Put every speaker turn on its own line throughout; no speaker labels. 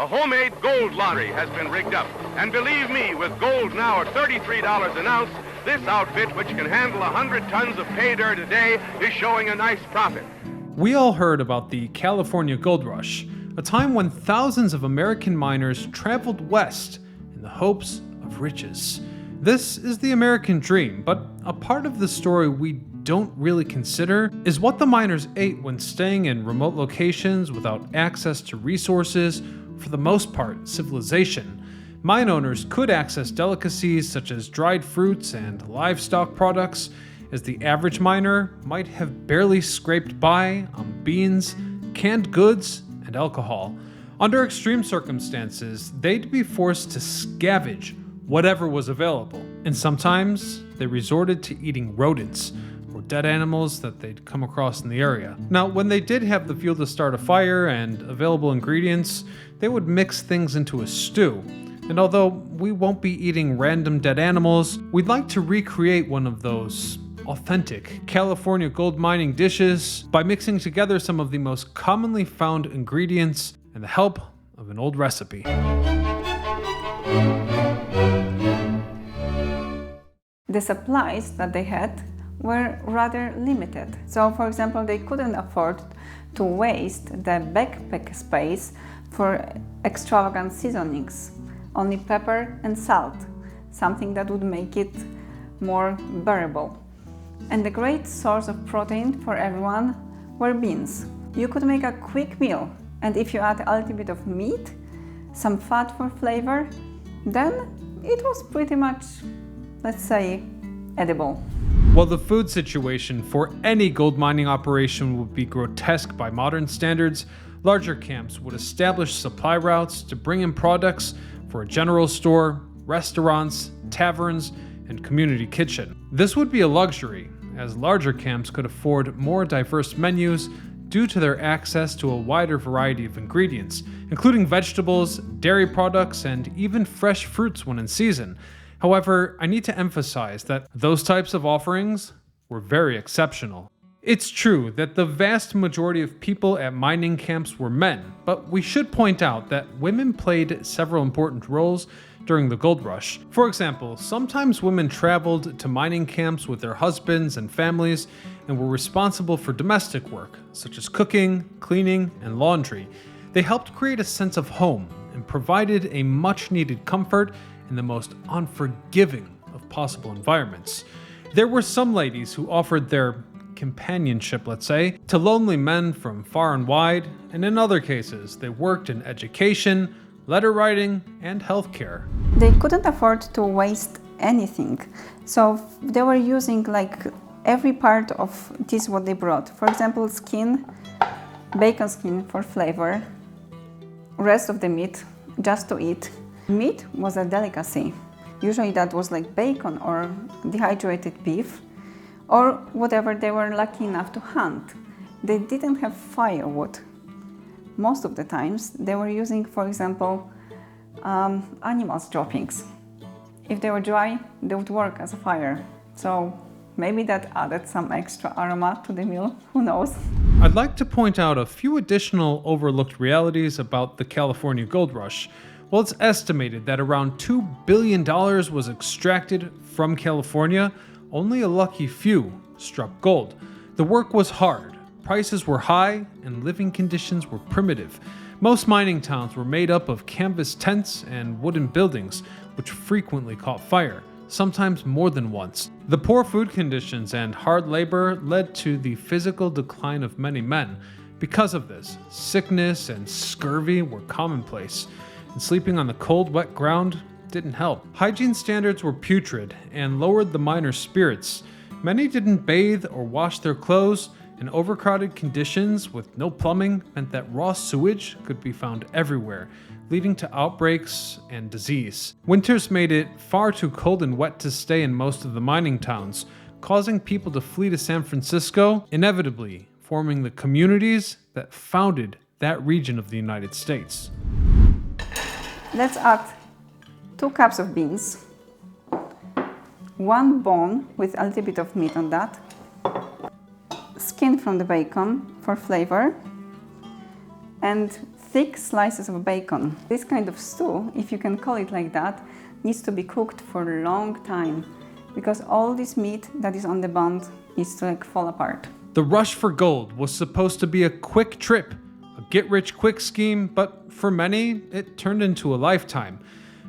A homemade gold lottery has been rigged up. And believe me, with gold now at $33 an ounce, this outfit, which can handle 100 tons of pay dirt a day, is showing a nice profit.
We all heard about the California Gold Rush, a time when thousands of American miners traveled west in the hopes of riches. This is the American dream, but a part of the story we don't really consider is what the miners ate when staying in remote locations without access to resources, for the most part, civilization. Mine owners could access delicacies such as dried fruits and livestock products, as the average miner might have barely scraped by on beans, canned goods, and alcohol. Under extreme circumstances, they'd be forced to scavenge whatever was available, and sometimes they resorted to eating rodents or dead animals that they'd come across in the area. Now, when they did have the fuel to start a fire and available ingredients, they would mix things into a stew. And although we won't be eating random dead animals, we'd like to recreate one of those authentic California gold mining dishes by mixing together some of the most commonly found ingredients and the help of an old recipe.
The supplies that they had were rather limited. So, for example, they couldn't afford to waste the backpack space for extravagant seasonings. Only pepper and salt, something that would make it more bearable. And the great source of protein for everyone were beans. You could make a quick meal, and if you add a little bit of meat, some fat for flavor, then it was pretty much, let's say, edible.
While the food situation for any gold mining operation would be grotesque by modern standards, larger camps would establish supply routes to bring in products for a general store, restaurants, taverns, and community kitchen. This would be a luxury, as larger camps could afford more diverse menus due to their access to a wider variety of ingredients, including vegetables, dairy products, and even fresh fruits when in season. However, I need to emphasize that those types of offerings were very exceptional. It's true that the vast majority of people at mining camps were men, but we should point out that women played several important roles during the gold rush. For example, sometimes women traveled to mining camps with their husbands and families and were responsible for domestic work, such as cooking, cleaning, and laundry. They helped create a sense of home and provided a much-needed comfort in the most unforgiving of possible environments. There were some ladies who offered their companionship, let's say, to lonely men from far and wide, and in other cases, they worked in education, letter writing, and healthcare.
They couldn't afford to waste anything, so they were using like every part of this what they brought. For example, skin, bacon skin for flavor, rest of the meat just to eat. Meat was a delicacy. Usually that was like bacon or dehydrated beef, or whatever they were lucky enough to hunt. They didn't have firewood. Most of the times they were using, for example, animals' droppings. If they were dry, they would work as a fire. So maybe that added some extra aroma to the meal, who knows?
I'd like to point out a few additional overlooked realities about the California Gold Rush. Well, it's estimated that around $2 billion was extracted from California. Only a lucky few struck gold. The work was hard, prices were high, and living conditions were primitive. Most mining towns were made up of canvas tents and wooden buildings, which frequently caught fire, sometimes more than once. The poor food conditions and hard labor led to the physical decline of many men. Because of this, sickness and scurvy were commonplace, and sleeping on the cold, wet ground didn't help. Hygiene standards were putrid and lowered the miners' spirits. Many didn't bathe or wash their clothes, and overcrowded conditions with no plumbing meant that raw sewage could be found everywhere, leading to outbreaks and disease. Winters made it far too cold and wet to stay in most of the mining towns, causing people to flee to San Francisco, inevitably forming the communities that founded that region of the United States.
Let's add 2 cups of beans, 1 bone with a little bit of meat on that, skin from the bacon for flavor, and thick slices of bacon. This kind of stew, if you can call it like that, needs to be cooked for a long time because all this meat that is on the bone needs to like fall apart.
The rush for gold was supposed to be a quick trip, a get-rich-quick scheme, but for many, it turned into a lifetime.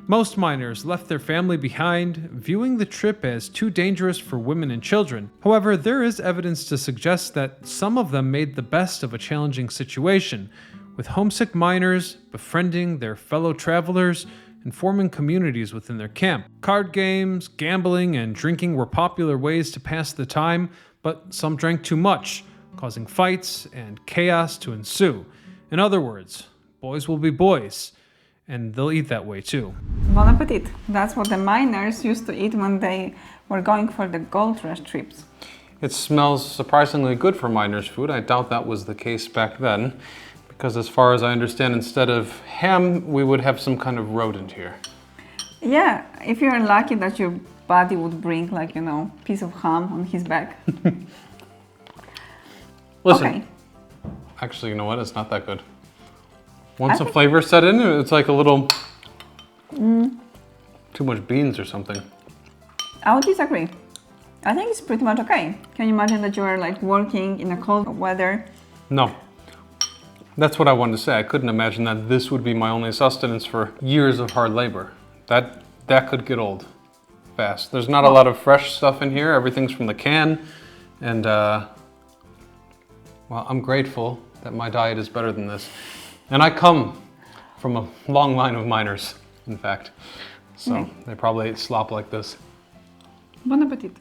Most miners left their family behind, viewing the trip as too dangerous for women and children. However, there is evidence to suggest that some of them made the best of a challenging situation, with homesick miners befriending their fellow travelers and forming communities within their camp. Card games, gambling, and drinking were popular ways to pass the time, but some drank too much, causing fights and chaos to ensue. In other words, boys will be boys, and they'll eat that way too.
Bon appetit. That's what the miners used to eat when they were going for the gold rush trips.
It smells surprisingly good for miners' food. I doubt that was the case back then, because as far as I understand, instead of ham, we would have some kind of rodent here.
Yeah, if you're lucky that your buddy would bring like, piece of ham on his back.
Listen,
Okay.
actually, you know what? It's not that good. Once the flavor set in, it's like a little too much beans or something.
I would disagree. I think it's pretty much okay. Can you imagine that you are like working in a cold weather?
No. That's what I wanted to say. I couldn't imagine that this would be my only sustenance for years of hard labor. That could get old fast. There's not a lot of fresh stuff in here. Everything's from the can. And, well, I'm grateful that my diet is better than this. And I come from a long line of miners, in fact. So they probably ate slop like this.
Bon appetit.